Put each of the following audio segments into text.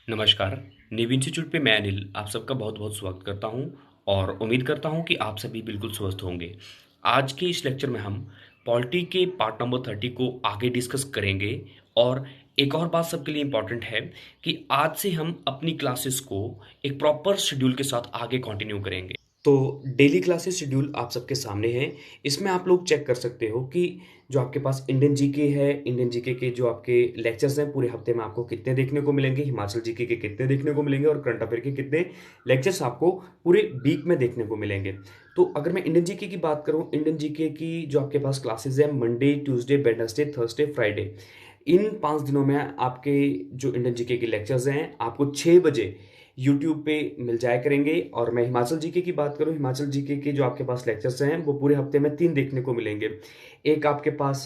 नमस्कार। Navy institute पे मैं अनिल आप सबका बहुत-बहुत स्वागत करता हूँ और उम्मीद करता हूँ कि आप सभी बिल्कुल स्वस्थ होंगे। आज के इस लेक्चर में हम पॉलिटी के पार्ट नंबर 30 को आगे डिस्कस करेंगे और एक और बात सबके लिए इम्पोर्टेंट है कि आज से हम अपनी क्लासेस को एक प्रॉपर शेड्यूल के साथ आगे कंटिन्यू करेंगे। तो डेली क्लासेस शेड्यूल आप सबके सामने है। इसमें आप लोग चेक कर सकते हो कि जो आपके पास इंडियन जीके है, इंडियन जीके के जो आपके लेक्चर्स हैं पूरे हफ्ते में आपको कितने देखने को मिलेंगे, हिमाचल जीके के कितने देखने को मिलेंगे और करंट अफेयर के कितने लेक्चर्स आपको पूरे वीक में देखने को मिलेंगे। तो अगर मैं इंडियन जीके की बात करूं, इंडियन जीके की जो आपके पास क्लासेस है Monday, Tuesday, Wednesday, Thursday, Friday, इन 5 दिनों में आपके जो इंडियन जीके के लेक्चर्स हैं आपको 6 बजे यूट्यूब पे मिल जाया करेंगे। और मैं हिमाचल जीके की बात करूं, हिमाचल जीके के जो आपके पास लेक्चर्स हैं वो पूरे हफ्ते में 3 देखने को मिलेंगे। एक आपके पास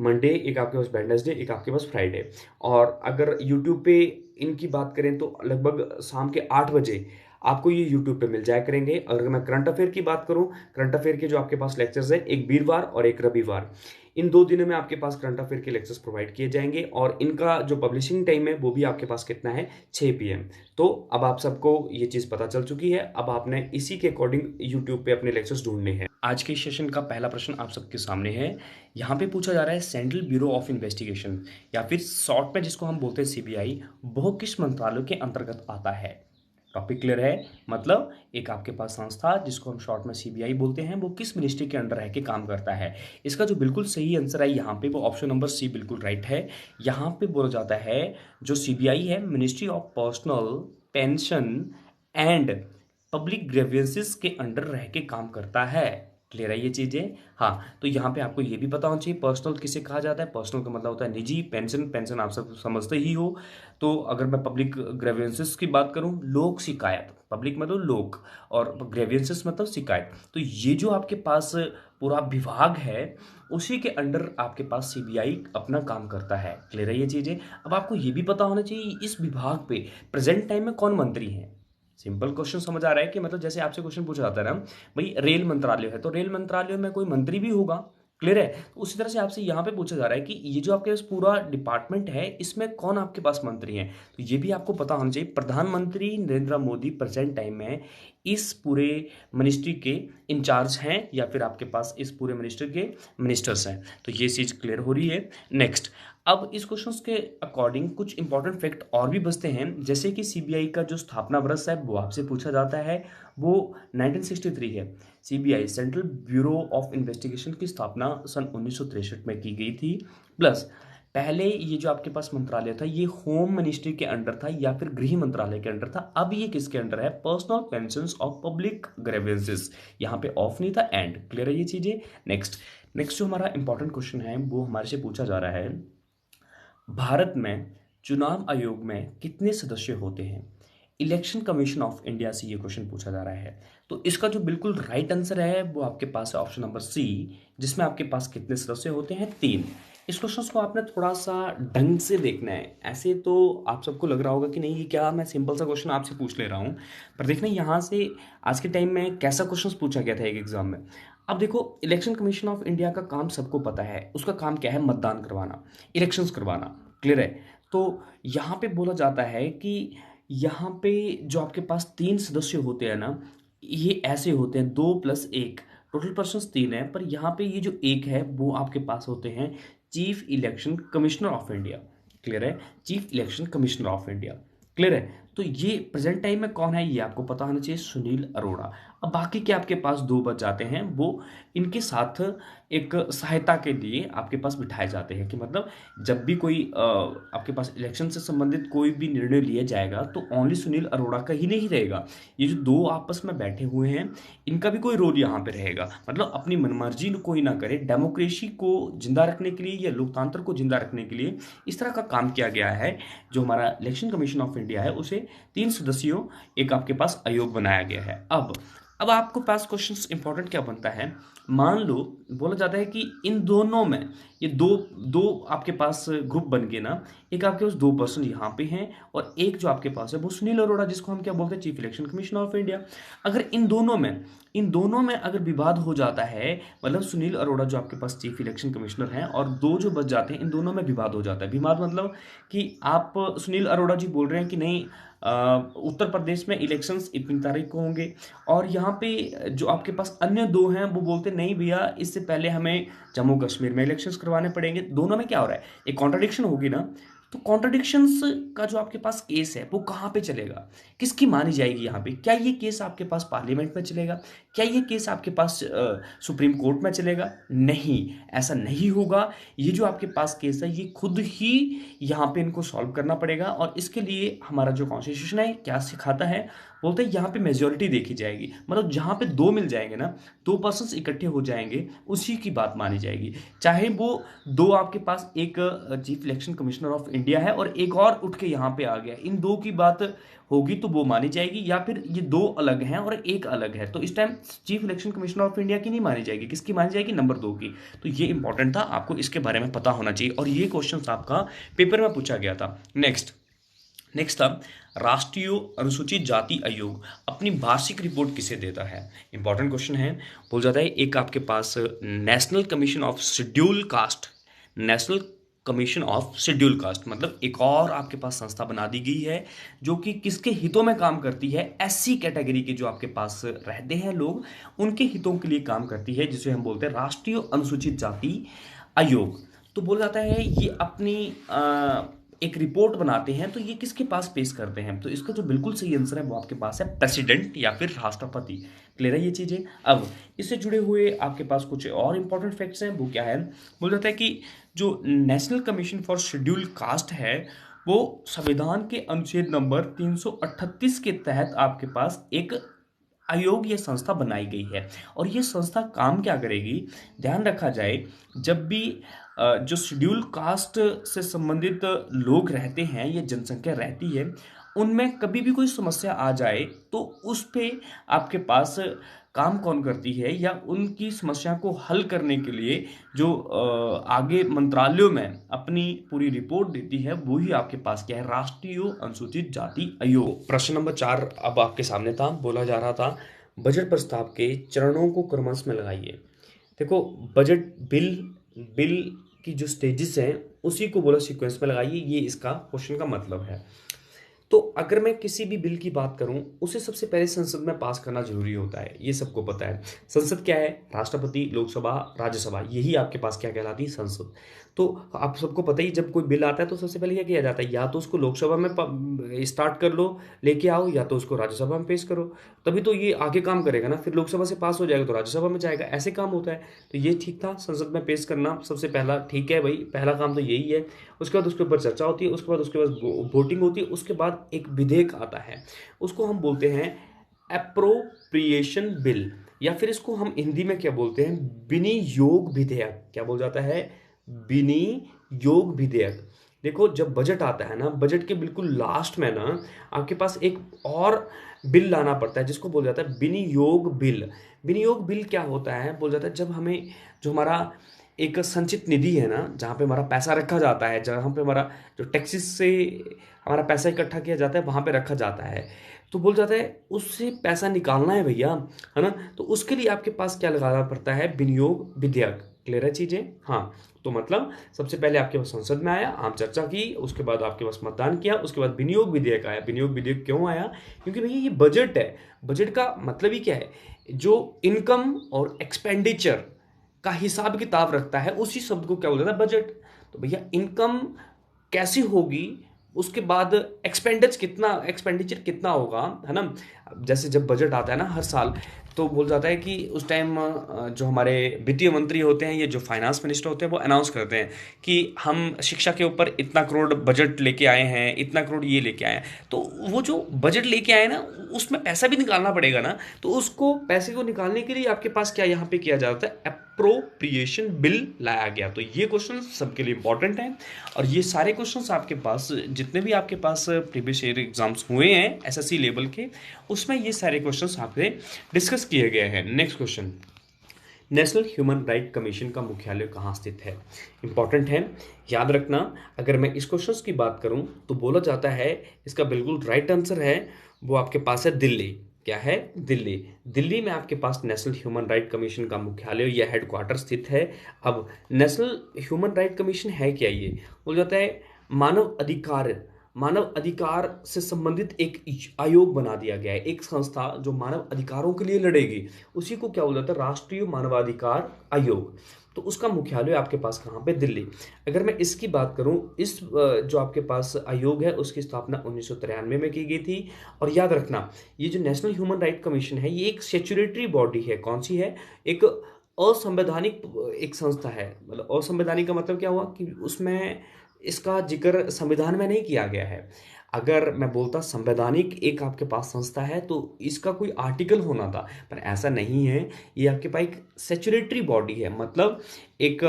मंडे, एक आपके पास वेडनेसडे, एक आपके पास फ्राइडे। और अगर यूट्यूब पे इनकी बात करें तो लगभग शाम के 8 बजे आपको ये यूट्यूब पे मिल जाया करेंगे। और अगर मैं करंट अफेयर की बात करूं, करंट अफेयर के जो आपके पास लेक्चर्स हैं एक वीरवार और एक रविवार, इन 2 दिनों में आपके पास करंट अफेयर के लेक्चर्स प्रोवाइड किए जाएंगे और इनका जो पब्लिशिंग टाइम है वो भी आपके पास कितना है, 6 पीएम। तो अब आप सबको ये चीज़ पता चल चुकी है। अब आपने इसी के अकॉर्डिंग यूट्यूब पे अपने लेक्चर्स ढूंढने हैं। आज के सेशन का पहला प्रश्न आप सबके सामने है। यहाँ पे पूछा जा रहा है सेंट्रल ब्यूरो ऑफ इन्वेस्टिगेशन या फिर शॉर्ट में जिसको हम बोलते हैं सीबीआई, वो किस मंत्रालय के अंतर्गत आता है। टॉपिक क्लियर है। मतलब एक आपके पास संस्था जिसको हम शॉर्ट में सीबीआई बोलते हैं वो किस मिनिस्ट्री के अंडर रह के काम करता है। इसका जो बिल्कुल सही आंसर है यहाँ पे वो ऑप्शन नंबर सी बिल्कुल राइट है। यहाँ पे बोला जाता है जो सीबीआई है ministry of personal pension and public grievances के अंडर रह के काम करता है। क्लियर है ये चीजें। हाँ, तो यहाँ पे आपको ये भी पता होना चाहिए पर्सनल किसे कहा जाता है। पर्सनल का मतलब होता है निजी, पेंशन, पेंशन आप सब समझते ही हो। तो अगर मैं पब्लिक ग्रेवियंसेस की बात करूं, लोक शिकायत, पब्लिक मतलब लोक और ग्रेवियंसेस मतलब शिकायत, तो ये जो आपके पास पूरा विभाग है उसी के अंडर आपके पास सीबीआई अपना काम करता है। क्लियर है ये चीजें। अब आपको ये भी पता होना चाहिए इस विभाग पे प्रेजेंट टाइम में कौन मंत्री है। सिंपल क्वेश्चन समझ आ रहा है कि मतलब जैसे आपसे क्वेश्चन पूछा जाता है ना, भाई रेल मंत्रालय है तो रेल मंत्रालय में कोई मंत्री भी होगा। क्लियर है। तो उसी तरह से आपसे यहाँ पे पूछा जा रहा है कि ये जो आपके पास पूरा डिपार्टमेंट है इसमें कौन आपके पास मंत्री हैं। तो ये भी आपको पता होना चाहिए प्रधानमंत्री नरेंद्र मोदी प्रेजेंट टाइम में इस पूरे मिनिस्ट्री के इंचार्ज हैं या फिर आपके पास इस पूरे मिनिस्ट्री के मिनिस्टर्स हैं। तो ये चीज़ क्लियर हो रही है। नेक्स्ट, अब इस क्वेश्चन के अकॉर्डिंग कुछ इंपॉर्टेंट फैक्ट और भी बचते हैं। जैसे कि सीबीआई का जो स्थापना वर्ष है वो आपसे पूछा जाता है, वो 1963 है। CBI central bureau of investigation की स्थापना सन 1963 में की गई थी। प्लस पहले ये जो आपके पास मंत्रालय था ये होम मिनिस्ट्री के अंडर था या फिर गृह मंत्रालय के अंडर था। अब ये किसके अंडर है, personal pensions of public grievances. यहाँ पे ऑफ नहीं था, एंड। क्लियर है ये चीजें। नेक्स्ट नेक्स्ट जो हमारा इंपॉर्टेंट क्वेश्चन है वो हमारे से पूछा जा रहा है, भारत में चुनाव आयोग में कितने सदस्य होते हैं। इलेक्शन कमीशन ऑफ इंडिया से ये क्वेश्चन पूछा जा रहा है। तो इसका जो बिल्कुल राइट आंसर है वो आपके पास है ऑप्शन नंबर सी, जिसमें आपके पास कितने सदस्य होते हैं, 3। इस क्वेश्चन को आपने थोड़ा सा ढंग से देखना है। ऐसे तो आप सबको लग रहा होगा कि नहीं ये क्या मैं सिंपल सा क्वेश्चन आपसे पूछ ले रहा हूँ, पर देखना यहाँ से आज के टाइम में कैसा क्वेश्चन पूछा गया था एक एग्जाम में। अब देखो, इलेक्शन कमीशन ऑफ इंडिया का काम सबको पता है, उसका काम क्या है, मतदान करवाना, इलेक्शंस करवाना। क्लियर है। तो यहाँ पे बोला जाता है कि यहाँ पे जो आपके पास 3 सदस्य होते हैं ना, ये ऐसे होते हैं 2+1, टोटल पर्सन 3 है, पर यहाँ पे ये जो एक है वो आपके पास होते हैं chief election commissioner of India. Clear है, chief election commissioner of India. Clear है। तो ये प्रेजेंट टाइम में कौन है ये आपको पता होना चाहिए, सुनील अरोड़ा। अब बाकी के आपके पास 2 बच जाते हैं, वो इनके साथ एक सहायता के लिए आपके पास बिठाए जाते हैं कि मतलब जब भी कोई आपके पास इलेक्शन से संबंधित कोई भी निर्णय लिया जाएगा तो ओनली सुनील अरोड़ा का ही नहीं रहेगा। ये जो 2 आपस में बैठे हुए हैं इनका भी कोई रोल यहाँ पे रहेगा। मतलब अपनी मनमर्जी कोई ना करे, डेमोक्रेसी को जिंदा रखने के लिए या लोकतंत्र को जिंदा रखने के लिए इस तरह का काम किया गया है। जो हमारा इलेक्शन कमीशन ऑफ इंडिया है उसे 3 सदस्यों एक आपके पास आयोग बनाया गया है। अब आपको पास क्वेश्चन इंपॉर्टेंट क्या बनता है, मान लो बोला जाता है कि इन दोनों में ये दो दो आपके पास ग्रुप बन के ना, एक आपके पास 2% यहाँ पे हैं और एक जो आपके पास है वो सुनील अरोड़ा, जिसको हम क्या बोलते हैं, chief election commissioner of India. अगर इन दोनों में अगर विवाद हो जाता है, मतलब सुनील अरोड़ा जो आपके पास चीफ इलेक्शन कमिश्नर हैं और दो जो बच जाते हैं, इन दोनों में विवाद हो जाता है। विवाद मतलब कि आप सुनील अरोड़ा जी बोल रहे हैं कि नहीं, उत्तर प्रदेश में इलेक्शंस इतनी तारीख को होंगे, और यहाँ पे जो आपके पास अन्य दो हैं वो बोलते नहीं भैया, इससे पहले हमें जम्मू कश्मीर में इलेक्शंस करवाने पड़ेंगे। दोनों में क्या हो रहा है, एक कॉन्ट्रडिक्शन होगी ना। तो कॉन्ट्रडिक्शंस का जो आपके पास केस है वो कहाँ पे चलेगा, किसकी मानी जाएगी यहाँ पे? क्या ये केस आपके पास पार्लियामेंट में चलेगा? क्या ये केस आपके पास सुप्रीम कोर्ट में चलेगा? नहीं, ऐसा नहीं होगा। ये जो आपके पास केस है ये खुद ही यहाँ पे इनको सॉल्व करना पड़ेगा, और इसके लिए हमारा जो कॉन्स्टिट्यूशन है क्या सिखाता है, बोलते हैं यहाँ पे मेजोरिटी देखी जाएगी। मतलब जहाँ पे दो मिल जाएंगे ना, 2% इकट्ठे हो जाएंगे, उसी की बात मानी जाएगी। चाहे वो दो आपके पास, एक chief election commissioner of India है और एक और उठ के यहाँ पे आ गया, इन दो की बात होगी तो वो मानी जाएगी, या फिर ये दो अलग हैं और एक अलग है, तो इस time chief election commissioner of India की नहीं मानी जाएगी, किसकी मानी जाएगी? नंबर 2 की। तो ये इंपॉर्टेंट था, आपको इसके बारे में पता होना चाहिए, और ये क्वेश्चन आपका पेपर में पूछा गया था। नेक्स्ट था, राष्ट्रीय अनुसूचित जाति आयोग अपनी वार्षिक रिपोर्ट किसे देता है? इंपॉर्टेंट क्वेश्चन है। बोल जाता है एक आपके पास national commission of schedule caste, national commission of schedule caste, मतलब एक और आपके पास संस्था बना दी गई है जो कि किसके हितों में काम करती है? एससी कैटेगरी के जो आपके पास रहते हैं लोग, उनके हितों के लिए काम करती है, जिसे हम बोलते हैं राष्ट्रीय अनुसूचित जाति आयोग। तो बोला जाता है ये अपनी एक रिपोर्ट बनाते हैं, तो ये किसके पास पेश करते हैं? तो इसका जो बिल्कुल सही आंसर है वो आपके पास है प्रेसिडेंट या फिर राष्ट्रपति। क्लियर है ये चीजें? अब इससे जुड़े हुए आपके पास कुछ और इंपॉर्टेंट फैक्ट्स हैं, वो क्या है? बोला जाता है कि जो national commission for schedule caste है वो संविधान के अनुच्छेद नंबर 338 के तहत आपके पास एक आयोग, ये संस्था बनाई गई है। और ये संस्था काम क्या करेगी, ध्यान रखा जाए, जब भी जो शेड्यूल कास्ट से संबंधित लोग रहते हैं या जनसंख्या रहती है, उनमें कभी भी कोई समस्या आ जाए तो उस पे आपके पास काम कौन करती है, या उनकी समस्या को हल करने के लिए जो आगे मंत्रालयों में अपनी पूरी रिपोर्ट देती है, वो ही आपके पास क्या है? राष्ट्रीय अनुसूचित जाति आयोग। प्रश्न नंबर 4 अब आपके सामने था, बोला जा रहा था बजट प्रस्ताव के चरणों को क्रमश में लगाइए। देखो, बजट बिल की जो स्टेजेस हैं उसी को बोला सीक्वेंस में लगाइए, ये इसका क्वेश्चन का मतलब है। तो अगर मैं किसी भी बिल की बात करूं, उसे सबसे पहले संसद में पास करना जरूरी होता है, ये सबको पता है। संसद क्या है? राष्ट्रपति, लोकसभा, राज्यसभा, यही आपके पास क्या कहलाती है? संसद। तो आप सबको पता ही, जब कोई बिल आता है तो सबसे पहले क्या किया जाता है, या तो उसको लोकसभा में स्टार्ट कर लो, लेके आओ, या तो उसको राज्यसभा में पेश करो, तभी तो ये आगे काम करेगा ना। फिर लोकसभा से पास हो जाएगा तो राज्यसभा में जाएगा, ऐसे काम होता है। तो ये ठीक था, संसद में पेश करना सबसे पहला, ठीक है भाई, पहला काम तो यही है। उसके बाद उसके ऊपर चर्चा होती है, उसके बाद वोटिंग होती है, उसके बाद एक विधेयक आता है, उसको हम बोलते हैं एप्रोप्रिएशन बिल, या फिर इसको हम हिंदी में क्या बोलते हैं? विनियोग विधेयक। क्या बोल जाता है? विनियोग विधेयक। देखो, जब बजट आता है ना, बजट के बिल्कुल लास्ट में ना आपके पास एक और बिल लाना पड़ता है, जिसको बोल जाता है विनियोग बिल। विनियोग बिल क्या होता है? बोल जाता है जब हमें जो हमारा एक संचित निधि है ना, जहाँ पे हमारा पैसा रखा जाता है, जहाँ पे हमारा जो टैक्सेस से हमारा पैसा इकट्ठा किया जाता है, वहाँ पे रखा जाता है, तो बोल जाता है उससे पैसा निकालना है भैया, है ना। तो उसके लिए आपके पास क्या लगाना पड़ता है? विनियोग विधेयक। क्लियर है चीजें? हाँ। तो मतलब सबसे पहले आपके पास संसद में आया, आम चर्चा की, उसके बाद आपके पास मतदान किया, उसके बाद विनियोग विधेयक आया। विनियोग विधेयक क्यों आया? क्योंकि भैया ये बजट है। बजट का मतलब ही क्या है? जो इनकम और एक्सपेंडिचर का हिसाब किताब रखता है, उसी शब्द को क्या बोला जाता है? बजट। तो भैया इनकम कैसी होगी, उसके बाद एक्सपेंडिचर कितना होगा, है ना। जैसे जब बजट आता है ना हर साल, तो बोल जाता है कि उस टाइम जो हमारे वित्तीय मंत्री होते हैं, ये जो फाइनेंस मिनिस्टर होते हैं, वो अनाउंस करते हैं कि हम शिक्षा के ऊपर इतना करोड़ बजट लेके आए हैं, इतना करोड़ ये लेके आए हैं। तो वो जो बजट लेके आए ना, उसमें पैसा भी निकालना पड़ेगा ना। तो उसको, पैसे को निकालने के लिए आपके पास क्या यहाँ पे किया जाता है? अप्रोप्रिएशन बिल लाया गया। तो ये क्वेश्चन सबके लिए इंपॉर्टेंट है, और ये सारे क्वेश्चंस आपके पास, जितने भी आपके पास प्रीवियस ईयर एग्जाम्स हुए हैं एसएससी लेवल के, उसमें ये सारे क्वेश्चंस आपसे डिस्कस किए गए हैं। Next question, national human right commission का मुख्यालय कहाँ स्थित है? इंपॉर्टेंट है, याद रखना। अगर मैं इस क्वेश्चन की बात करूं तो बोला जाता है, इसका बिल्कुल राइट आंसर है, वो आपके पास है दिल्ली। क्या है? दिल्ली। दिल्ली में आपके पास नेशनल ह्यूमन राइट कमीशन का मुख्यालय या हेडक्वार्टर स्थित है। अब नेशनल ह्यूमन राइट कमीशन है क्या? ये बोला जाता है मानव अधिकार से संबंधित एक आयोग बना दिया गया है, एक संस्था जो मानव अधिकारों के लिए लड़ेगी, उसी को क्या बोला जाता है? राष्ट्रीय मानवाधिकार आयोग। तो उसका मुख्यालय आपके पास कहाँ पे? दिल्ली। अगर मैं इसकी बात करूं, इस जो आपके पास आयोग है उसकी स्थापना 1993 में की गई थी। और याद रखना, ये जो नेशनल ह्यूमन राइट कमीशन है, ये एक स्टैट्यूटरी बॉडी है। कौन सी है? एक असंवैधानिक एक संस्था है। मतलब असंवैधानिक का मतलब क्या हुआ कि उसमें इसका जिक्र संविधान में नहीं किया गया है। अगर मैं बोलता संवैधानिक एक आपके पास संस्था है तो इसका कोई आर्टिकल होना था, पर ऐसा नहीं है। ये आपके पास एक सेचुरेटरी बॉडी है, मतलब एक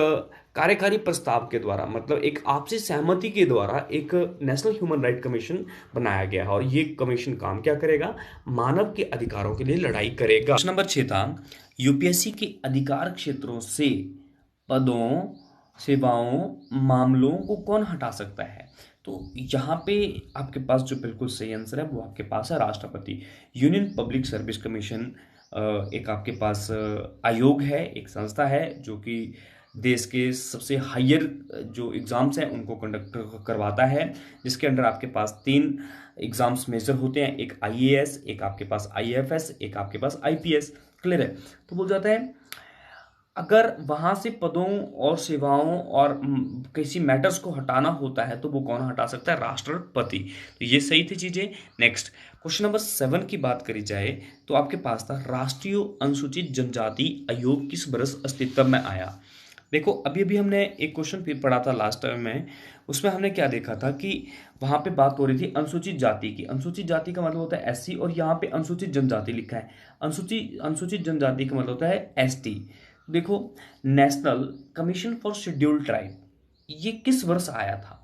कार्यकारी प्रस्ताव के द्वारा, मतलब एक आपसी सहमति के द्वारा एक नेशनल ह्यूमन राइट कमीशन बनाया गया है। और ये कमीशन काम क्या करेगा? मानव के अधिकारों के लिए लड़ाई करेगा। प्रश्न नंबर 6 था, यूपीएससी के अधिकार क्षेत्रों से पदों, सेवाओं, मामलों को कौन हटा सकता है? तो यहाँ पे आपके पास जो बिल्कुल सही आंसर है वो आपके पास है राष्ट्रपति। यूनियन पब्लिक सर्विस कमीशन एक आपके पास आयोग है, एक संस्था है जो कि देश के सबसे हायर जो एग्ज़ाम्स हैं उनको कंडक्ट करवाता है, जिसके अंडर आपके पास 3 एग्ज़ाम्स मेजर होते हैं, एक आईएएस, एक आपके पास आईएफएस, एक आपके पास आईपीएस। क्लियर है? तो बोल जाता है अगर वहां से पदों और सेवाओं और किसी मैटर्स को हटाना होता है तो वो कौन हटा सकता है? राष्ट्रपति। तो ये सही थी चीजें। नेक्स्ट क्वेश्चन नंबर 7 की बात करी जाए तो आपके पास था, राष्ट्रीय अनुसूचित जनजाति आयोग किस वर्ष अस्तित्व में आया? देखो, अभी अभी हमने एक क्वेश्चन पढ़ा था लास्ट टाइम में, उसमें हमने क्या देखा था कि वहां पे बात हो रही थी अनुसूचित जाति की। अनुसूचित जाति का मतलब होता है एससी, और यहाँ पे अनुसूचित जनजाति लिखा है। अनुसूचित जनजाति का मतलब होता है एसटी। देखो, national commission for scheduled tribe ये किस वर्ष आया था?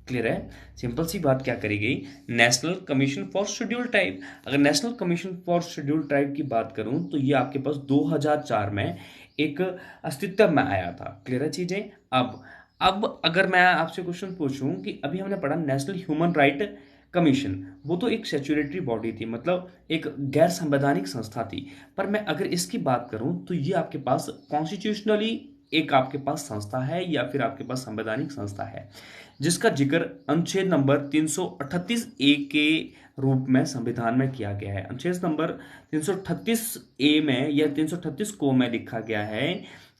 क्लियर है? सिंपल सी बात क्या करी गई, national commission for scheduled tribe. अगर national commission for scheduled tribe की बात करूं तो ये आपके पास 2004 में एक अस्तित्व में आया था। क्लियर है चीजें? अब अगर मैं आपसे क्वेश्चन पूछूं कि अभी हमने पढ़ा नेशनल ह्यूमन राइट कमीशन, वो तो एक स्टैट्यूटरी बॉडी थी, मतलब एक गैर संवैधानिक संस्था थी। पर मैं अगर इसकी बात करूं तो ये आपके पास कॉन्स्टिट्यूशनली एक आपके पास संस्था है या फिर आपके पास संवैधानिक संस्था है, जिसका जिक्र अनुच्छेद नंबर 338 ए के रूप में संविधान में किया गया है। अनुच्छेद नंबर 338 ए में या 338 को में लिखा गया है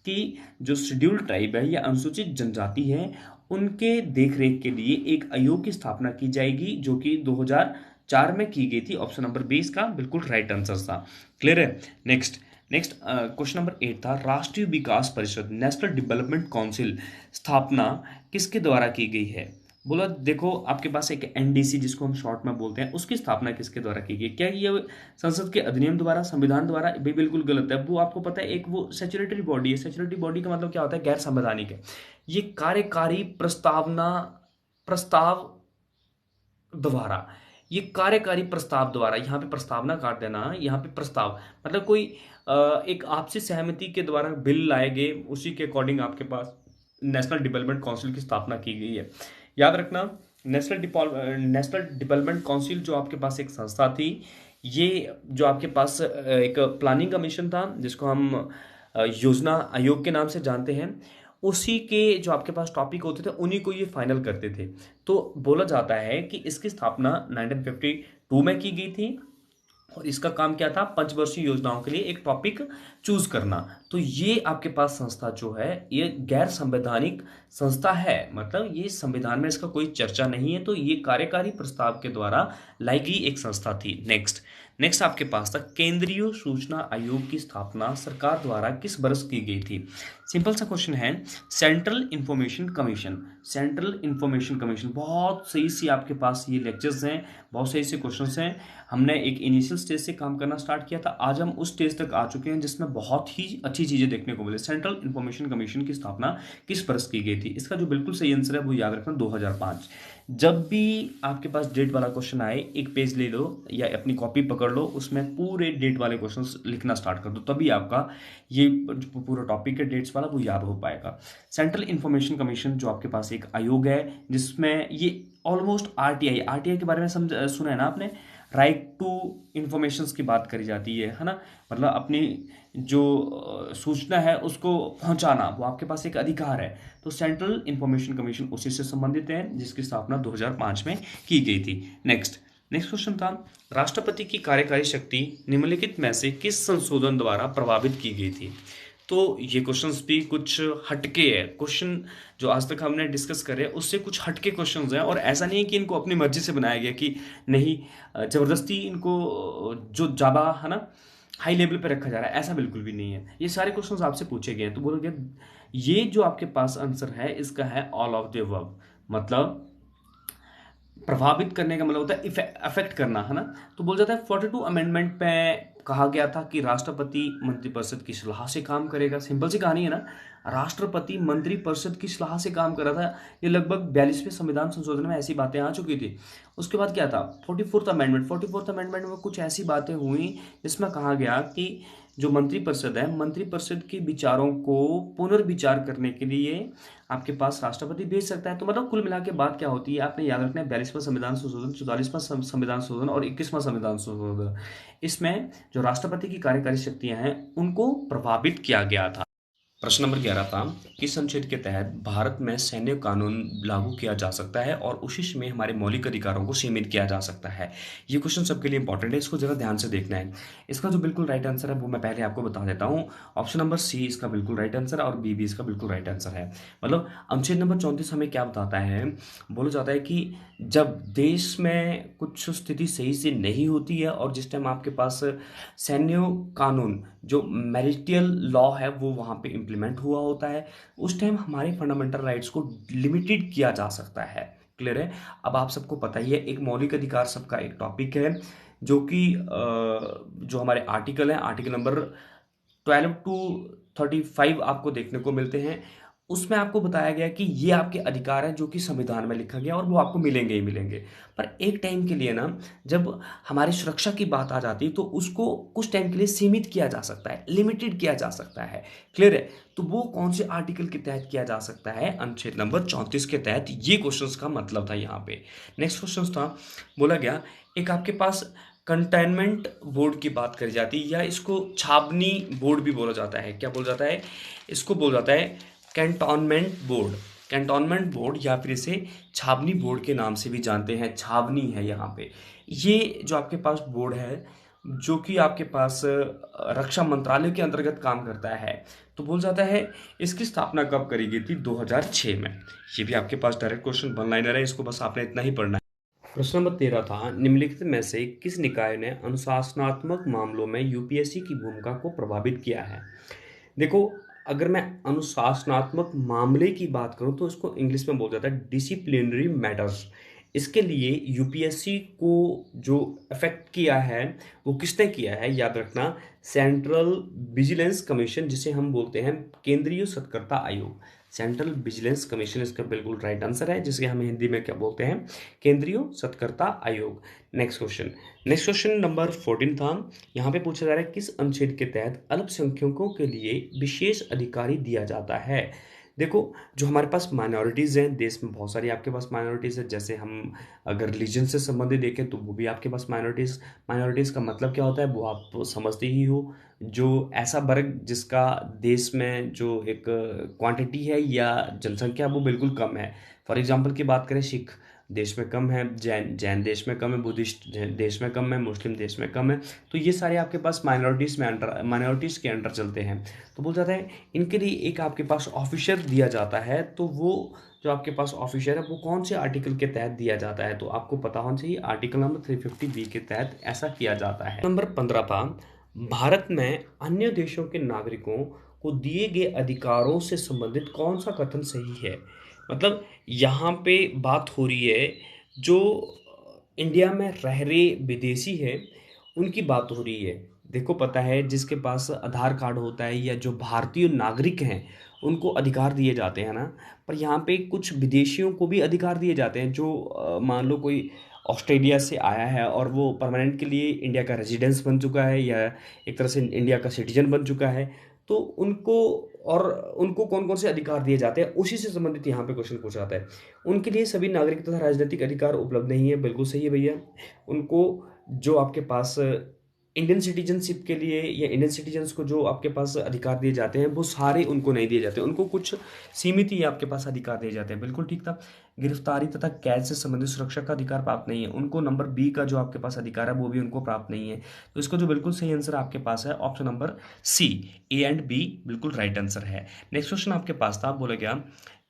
कि जो शेड्यूल्ड ट्राइब है या अनुसूचित जनजाति है, उनके देखरेख के लिए एक आयोग की स्थापना की जाएगी, जो कि 2004 में की गई थी। ऑप्शन नंबर 20 का बिल्कुल राइट आंसर था। क्लियर है? नेक्स्ट क्वेश्चन नंबर 8 था, राष्ट्रीय विकास परिषद नेशनल डेवलपमेंट काउंसिल स्थापना किसके द्वारा की गई है? बोला, देखो आपके पास एक एनडीसी जिसको हम शॉर्ट में बोलते हैं, उसकी स्थापना किसके द्वारा की गई? क्या ये संसद के अधिनियम द्वारा, संविधान द्वारा? भी बिल्कुल गलत है। वो आपको पता है, एक वो स्टैट्यूटरी बॉडी है। स्टैट्यूटरी बॉडी का मतलब क्या होता है? गैर संवैधानिक है। ये कार्यकारी प्रस्ताव द्वारा, ये कार्यकारी प्रस्ताव द्वारा, यहाँ पे प्रस्तावना काट देना, यहाँ पे प्रस्ताव मतलब कोई एक आपसी सहमति के द्वारा बिल लाए गए, उसी के अकॉर्डिंग आपके पास नेशनल डेवलपमेंट काउंसिल की स्थापना की गई है। याद रखना, नेशनल डेवलपमेंट काउंसिल जो आपके पास एक संस्था थी, ये जो आपके पास एक प्लानिंग कमीशन था जिसको हम योजना आयोग के नाम से जानते हैं, उसी के जो आपके पास टॉपिक होते थे उन्हीं को ये फाइनल करते थे। तो बोला जाता है कि इसकी स्थापना 1952 में की गई थी, और इसका काम क्या था? पंचवर्षीय योजनाओं के लिए एक टॉपिक चूज करना। तो ये आपके पास संस्था जो है ये गैर संवैधानिक संस्था है, मतलब ये संविधान में इसका कोई चर्चा नहीं है। तो ये कार्यकारी प्रस्ताव के द्वारा लाई गई एक संस्था थी। नेक्स्ट आपके पास था, केंद्रीय सूचना आयोग की स्थापना सरकार द्वारा किस वर्ष की गई थी? सिंपल सा क्वेश्चन है, सेंट्रल इंफॉर्मेशन कमीशन। बहुत सही सी आपके पास ये लेक्चर्स हैं, बहुत सही से क्वेश्चंस हैं। हमने एक इनिशियल स्टेज से काम करना स्टार्ट किया था, आज हम उस स्टेज तक आ चुके हैं जिसमें बहुत ही अच्छी चीजें देखने को मिले। सेंट्रल इंफॉर्मेशन कमीशन की स्थापना किस वर्ष की गई थी? इसका जो बिल्कुल सही आंसर है वो याद रखना 2005। जब भी आपके पास डेट वाला क्वेश्चन आए, एक पेज ले लो या अपनी कॉपी पकड़ लो, उसमें पूरे डेट वाले क्वेश्चंस लिखना स्टार्ट कर दो, तभी आपका ये जो पूरा टॉपिक है डेट्स वाला वो याद हो पाएगा। सेंट्रल इंफॉर्मेशन कमीशन जो आपके पास एक आयोग है, जिसमें ये ऑलमोस्ट आरटीआई आरटीआई के बारे में सुना है ना आपने, राइट टू इंफॉर्मेशन की बात करी जाती है ना। मतलब अपनी जो सूचना है उसको पहुंचाना, वो आपके पास एक अधिकार है। तो सेंट्रल इंफॉर्मेशन कमीशन उसी से संबंधित है, जिसकी स्थापना 2005 में की गई थी। नेक्स्ट क्वेश्चन था, राष्ट्रपति की कार्यकारी शक्ति निम्नलिखित में से किस संशोधन द्वारा प्रभावित की गई थी? तो ये क्वेश्चंस भी कुछ हटके है, क्वेश्चन जो आज तक हमने डिस्कस करे उससे कुछ हटके क्वेश्चंस हैं, और ऐसा नहीं है कि इनको अपनी मर्जी से बनाया गया कि नहीं जबरदस्ती इनको जो ज़्यादा है ना हाई लेवल पे रखा जा रहा है, ऐसा बिल्कुल भी नहीं है। ये सारे क्वेश्चंस आपसे पूछे गए हैं, तो बोलोगे ये जो आपके पास आंसर है इसका है ऑल ऑफ द अबव। मतलब प्रभावित करने का मतलब होता है अफेक्ट करना, है ना। तो बोल जाता है 42 अमेंडमेंट पे कहा गया था कि राष्ट्रपति मंत्रिपरिषद की सलाह से काम करेगा। सिंपल सी कहानी है ना, राष्ट्रपति मंत्रिपरिषद की सलाह से काम कर रहा था। ये लगभग 42वें संविधान संशोधन में ऐसी बातें आ चुकी थी। उसके बाद क्या था, 44th अमेंडमेंट में कुछ ऐसी बातें हुई जिसमें कहा गया कि जो मंत्रिपरिषद है, मंत्रिपरिषद के विचारों को पुनर्विचार करने के लिए आपके पास राष्ट्रपति भेज सकता है। तो मतलब कुल मिला के बात क्या होती है, आपने याद रखना है 42वां संविधान संशोधन, 44वां संविधान संशोधन और 21वां संविधान संशोधन, इसमें जो राष्ट्रपति की कार्यकारी शक्तियां हैं उनको प्रभावित किया गया था। प्रश्न नंबर 11 था, किस अनुच्छेद के तहत भारत में सैन्य कानून लागू किया जा सकता है और उसी में हमारे मौलिक अधिकारों को सीमित किया जा सकता है? ये क्वेश्चन सबके लिए इंपॉर्टेंट है, इसको जरा ध्यान से देखना है। इसका जो बिल्कुल राइट आंसर है वो मैं पहले आपको बता देता हूँ। ऑप्शन नंबर सी इसका बिल्कुल राइट आंसर है और बी भी इसका बिल्कुल राइट आंसर है। मतलब अनुच्छेद नंबर 34 हमें क्या बताता है, बोला जाता है कि जब देश में कुछ स्थिति सही से नहीं होती है और जिस टाइम आपके पास सैन्य कानून जो मैरिटियल लॉ है वो वहाँ पे इम्प्लीमेंट हुआ होता है, उस टाइम हमारे फंडामेंटल राइट्स को लिमिटेड किया जा सकता है। क्लियर है? अब आप सबको पता ही है, एक मौलिक अधिकार सबका एक टॉपिक है जो कि जो हमारे आर्टिकल हैं, आर्टिकल नंबर 12 टू 35 आपको देखने को मिलते हैं। उसमें आपको बताया गया कि ये आपके अधिकार हैं जो कि संविधान में लिखा गया और वो आपको मिलेंगे ही मिलेंगे। पर एक टाइम के लिए ना, जब हमारी सुरक्षा की बात आ जाती है तो उसको कुछ टाइम के लिए सीमित किया जा सकता है, लिमिटेड किया जा सकता है। क्लियर है? तो वो कौन से आर्टिकल के तहत किया जा सकता है? अनुच्छेद नंबर 34 के तहत। ये क्वेश्चन का मतलब था यहाँ पे। नेक्स्ट क्वेश्चन था, बोला गया एक आपके पास कंटेनमेंट बोर्ड की बात करी जाती है, या इसको छावनी बोर्ड भी बोला जाता है। क्या बोला जाता है? इसको बोला जाता है कैंटोनमेंट बोर्ड। कैंटोनमेंट बोर्ड या फिर इसे छावनी बोर्ड के नाम से भी जानते हैं। छावनी है यहाँ पे। ये जो आपके पास बोर्ड है जो कि आपके पास रक्षा मंत्रालय के अंतर्गत काम करता है, तो बोल जाता है इसकी स्थापना कब करी गई थी? 2006 में। ये भी आपके पास डायरेक्ट क्वेश्चन वन लाइनर है, इसको बस आपने इतना ही पढ़ना है। प्रश्न नंबर 13 था, निम्नलिखित में से किस निकाय ने अनुशासनात्मक मामलों में यूपीएससी की भूमिका को प्रभावित किया है? देखो, अगर मैं अनुशासनात्मक मामले की बात करूं तो इसको इंग्लिश में बोला जाता है डिसिप्लिनरी मैटर्स। इसके लिए यूपीएससी को जो अफेक्ट किया है वो किसने किया है? याद रखना, सेंट्रल विजिलेंस कमीशन, जिसे हम बोलते हैं केंद्रीय सतर्कता आयोग। सेंट्रल विजिलेंस कमीशन इसका बिल्कुल राइट आंसर है, जिसके हम हिंदी में क्या बोलते हैं? केंद्रीय सतर्कता आयोग। नेक्स्ट क्वेश्चन नंबर 14 था, यहाँ पे पूछा जा रहा है किस अनुच्छेद के तहत अल्पसंख्यकों के लिए विशेष अधिकारी दिया जाता है? देखो, जो हमारे पास माइनॉरिटीज़ हैं, देश में बहुत सारी आपके पास माइनॉरिटीज़ है। जैसे हम अगर रिलीजन से संबंधित देखें तो वो भी आपके पास माइनॉरिटीज़ का मतलब क्या होता है वो आप समझते ही हो। जो ऐसा वर्ग जिसका देश में जो एक क्वांटिटी है या जनसंख्या वो बिल्कुल कम है। फॉर एग्जांपल की बात करें, सिख देश में कम है, जैन देश में कम है, बुद्धिस्ट देश में कम है, मुस्लिम देश में कम है। तो ये सारे आपके पास माइनॉरिटीज़ के अंडर चलते हैं। तो बोल जाता है इनके लिए एक आपके पास ऑफिसर दिया जाता है। तो वो जो आपके पास ऑफिसर है वो कौन से आर्टिकल के तहत दिया जाता है? तो आपको पता होना चाहिए, आर्टिकल नंबर 350 के तहत ऐसा किया जाता है। नंबर 15 था, भारत में अन्य देशों के नागरिकों को दिए गए अधिकारों से संबंधित कौन सा कथन सही है? मतलब यहाँ पे बात हो रही है जो इंडिया में रह रहे विदेशी है उनकी बात हो रही है। देखो पता है, जिसके पास आधार कार्ड होता है या जो भारतीय नागरिक हैं उनको अधिकार दिए जाते हैं ना। पर यहाँ पे कुछ विदेशियों को भी अधिकार दिए जाते हैं, जो मान लो कोई ऑस्ट्रेलिया से आया है और वो परमानेंट के लिए इंडिया का रेजिडेंस बन चुका है या एक तरह से इंडिया का सिटीजन बन चुका है, तो उनको, और उनको कौन कौन से अधिकार दिए जाते हैं उसी से संबंधित यहाँ पे क्वेश्चन पूछा जाता है। उनके लिए सभी नागरिक तथा राजनीतिक अधिकार उपलब्ध नहीं है, बिल्कुल सही है भैया। उनको, जो आपके पास इंडियन सिटीजनशिप के लिए या इंडियन सिटीजन्स को जो आपके पास अधिकार दिए जाते हैं वो सारे उनको नहीं दिए जाते, उनको कुछ सीमित ही आपके पास अधिकार दिए जाते हैं, बिल्कुल ठीक था। गिरफ्तारी तथा कैद से संबंधित सुरक्षा का अधिकार प्राप्त नहीं है, उनको नंबर बी का जो आपके पास अधिकार है वो भी उनको प्राप्त नहीं है। तो इसको जो बिल्कुल सही आंसर आपके पास है option number C, A and B बिल्कुल राइट आंसर है। नेक्स्ट क्वेश्चन आपके पास था, बोला गया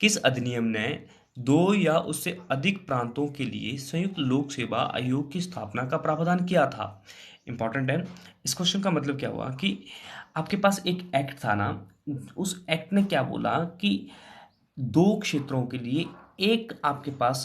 किस अधिनियम ने दो या उससे अधिक प्रांतों के लिए संयुक्त लोक सेवा आयोग की स्थापना का प्रावधान किया था। इंपॉर्टेंट है। इस क्वेश्चन का मतलब क्या हुआ कि आपके पास एक एक्ट था ना, उस एक्ट ने क्या बोला कि दो क्षेत्रों के लिए एक आपके पास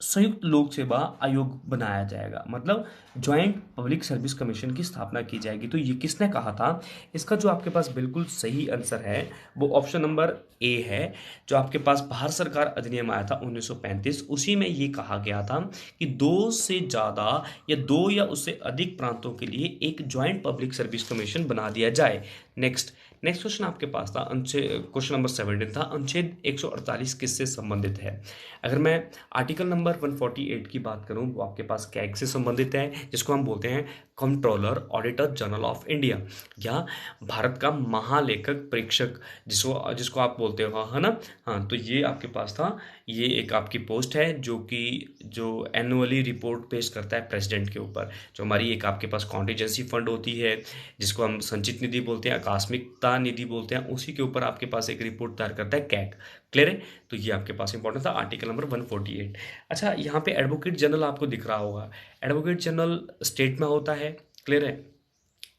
संयुक्त लोक सेवा आयोग बनाया जाएगा, मतलब ज्वाइंट पब्लिक सर्विस कमीशन की स्थापना की जाएगी। तो ये किसने कहा था? इसका जो आपके पास बिल्कुल सही आंसर है वो ऑप्शन नंबर ए है। जो आपके पास भारत सरकार अधिनियम आया था 1935, उसी में ये कहा गया था कि दो से ज़्यादा या दो या उससे अधिक प्रांतों के लिए एक ज्वाइंट पब्लिक सर्विस कमीशन बना दिया जाए। नेक्स्ट नेक्स्ट क्वेश्चन आपके पास था, अनुच्छेद क्वेश्चन नंबर 17 था, अनुच्छेद 148 किससे संबंधित है? अगर मैं आर्टिकल नंबर 148 की बात करूं, वो आपके पास कैग से संबंधित है, जिसको हम बोलते हैं controller auditor general of India, या भारत का महालेखक परीक्षक जिसको जिसको आप बोलते हो, है ना? हाँ, तो ये आपके पास था। ये एक आपकी पोस्ट है जो एनुअली रिपोर्ट पेश करता है प्रेसिडेंट के ऊपर। जो हमारी एक आपके पास कॉन्टीजेंसी फंड होती है, जिसको हम संचित निधि बोलते हैं, आकस्मिकता निधि बोलते हैं, उसी के ऊपर आपके पास एक रिपोर्ट तैयार करता है कैग। क्लियर है? तो ये आपके पास इंपॉर्टेंट था, आर्टिकल नंबर 148। अच्छा, यहाँ पे एडवोकेट जनरल आपको दिख रहा होगा। एडवोकेट जनरल स्टेट में होता है, क्लियर है,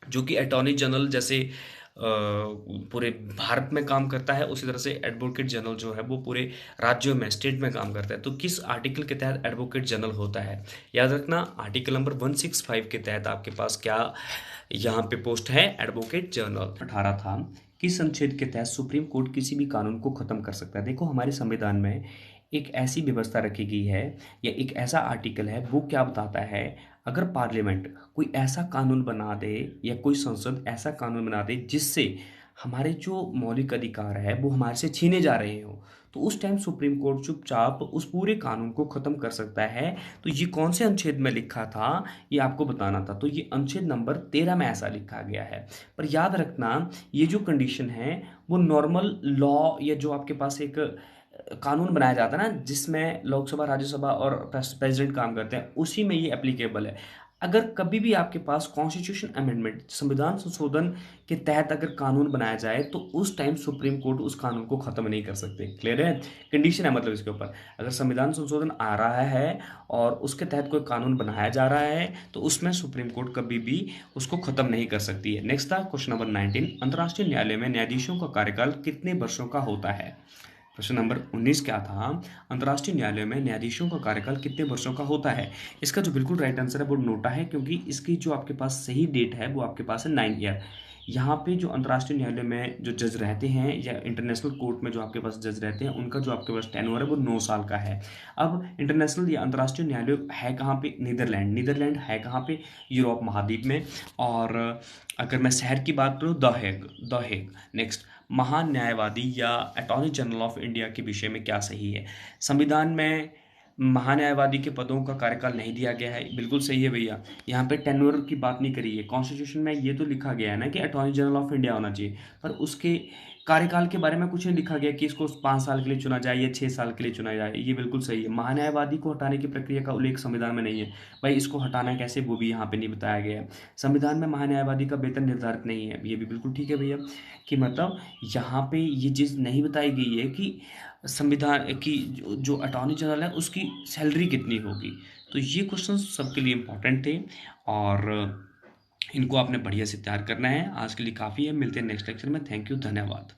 जो कि अटॉर्नी जनरल जैसे पूरे भारत में काम करता है, उसी तरह से एडवोकेट जनरल जो है वो पूरे राज्यों में, स्टेट में काम करता है। तो किस आर्टिकल के तहत एडवोकेट जनरल होता है? याद रखना, आर्टिकल नंबर 165 के तहत आपके पास क्या यहाँ पे पोस्ट है? Advocate general. 18 था, किस अनुच्छेद के तहत सुप्रीम कोर्ट किसी भी कानून को खत्म कर सकता है? देखो, हमारे संविधान में एक ऐसी व्यवस्था रखी गई है या एक ऐसा आर्टिकल है, वो क्या बताता है, अगर पार्लियामेंट कोई ऐसा कानून बना दे या कोई संसद ऐसा कानून बना दे जिससे हमारे जो मौलिक अधिकार है वो हमारे से छीने जा रहे हो, तो उस टाइम सुप्रीम कोर्ट चुपचाप उस पूरे कानून को खत्म कर सकता है। तो ये कौन से अनुच्छेद में लिखा था, ये आपको बताना था। तो ये अनुच्छेद नंबर 13 में ऐसा लिखा गया है। पर याद रखना, ये जो कंडीशन है वो नॉर्मल लॉ या जो आपके पास एक कानून बनाया जाता है ना, जिसमें लोकसभा, राज्यसभा और प्रेसिडेंट काम करते हैं, उसी में ये एप्लीकेबल है। अगर कभी भी आपके पास कॉन्स्टिट्यूशन अमेंडमेंट, संविधान संशोधन के तहत अगर कानून बनाया जाए, तो उस टाइम सुप्रीम कोर्ट उस कानून को खत्म नहीं कर सकते। क्लियर है? कंडीशन है मतलब इसके ऊपर, अगर संविधान संशोधन आ रहा है और उसके तहत कोई कानून बनाया जा रहा है, तो उसमें सुप्रीम कोर्ट कभी भी उसको खत्म नहीं कर सकती है। नेक्स्ट था क्वेश्चन नंबर 19, अंतर्राष्ट्रीय न्यायालय में न्यायाधीशों का कार्यकाल कितने वर्षों का होता है? प्रश्न नंबर 19 क्या था? अंतर्राष्ट्रीय न्यायालय में न्यायाधीशों का कार्यकाल कितने वर्षों का होता है? इसका जो बिल्कुल राइट आंसर है वो नोटा है, क्योंकि इसकी जो आपके पास सही डेट है वो आपके पास है 9 ईयर। यहाँ पे जो अंतर्राष्ट्रीय न्यायालय में जो जज रहते हैं या इंटरनेशनल कोर्ट में जो आपके पास जज रहते हैं, उनका जो आपके पास टेन्योर है वो 9 साल का है। अब इंटरनेशनल या अंतर्राष्ट्रीय न्यायालय है कहाँ पे? नीदरलैंड है कहाँ पे? यूरोप महाद्वीप में। और अगर मैं शहर की बात करूँ, द हेग। नेक्स्ट, महान न्यायवादी या अटॉर्नी जनरल ऑफ इंडिया के विषय में क्या सही है? संविधान में महान्यायवादी के पदों का कार्यकाल नहीं दिया गया है, बिल्कुल सही है भैया। यहाँ पे टेन्योर की बात नहीं करी है। कॉन्स्टिट्यूशन में ये तो लिखा गया है ना कि अटॉर्नी जनरल ऑफ इंडिया होना चाहिए, पर उसके कार्यकाल के बारे में कुछ नहीं लिखा गया कि इसको 5 साल के लिए चुना जाए या 6 साल के लिए चुना जाए। ये बिल्कुल सही है। महान्यायवादी को हटाने की प्रक्रिया का उल्लेख संविधान में नहीं है। भाई, इसको हटाना कैसे वो भी यहाँ पे नहीं बताया गया है। संविधान में महान्यायवादी का वेतन निर्धारित नहीं है, ये भी बिल्कुल ठीक है भैया। कि मतलब यहाँ पे ये चीज़ नहीं बताई गई है कि संविधान की जो अटॉर्नी जनरल है उसकी सैलरी कितनी होगी। तो ये क्वेश्चन सबके लिए इम्पोर्टेंट थे और इनको आपने बढ़िया से तैयार करना है। आज के लिए काफ़ी है, मिलते हैं नेक्स्ट लेक्चर में। थैंक यू, धन्यवाद।